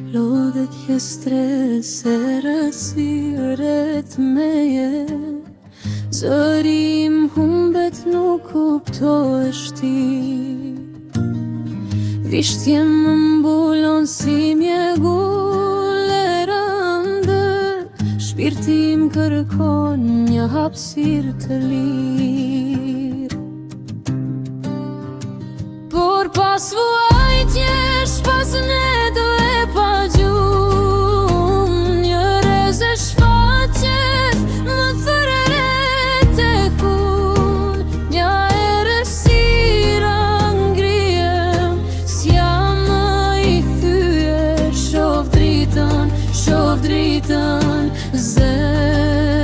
Lodhetje stres e rësirët meje, zërim humbet nuk kuptohesh ti. Vishtje më mbulon si mjegull e rëndë, shpirtim kërkon një hapësirë të lirë. Por pas vuajtjesh, pas netëve pa gjumë, një reze shfaqet më thërret e kun. Një erësira ngrihem, s'jam më i thyer. Shoh dritën, zemra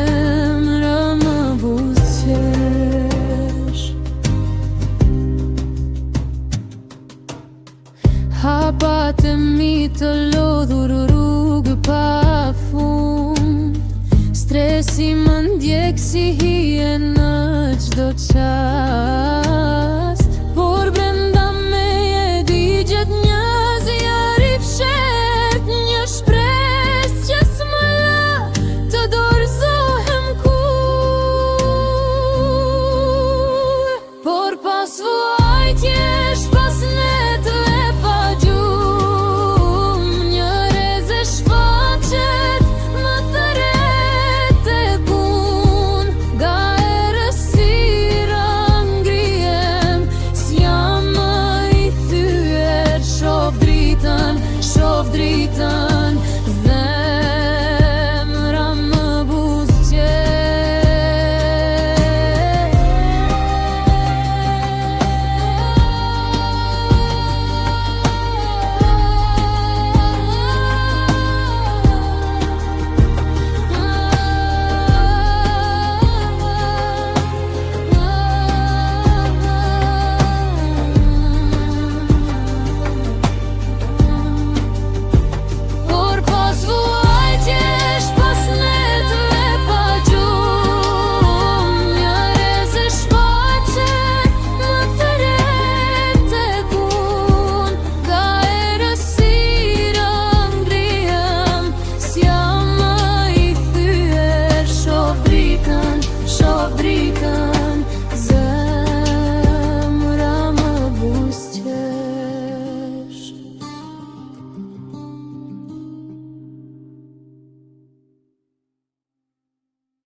më buzëqesh. Hapat e mi të lodhur rrugë pa fund, stresi më ndjek si hije në çdo qast.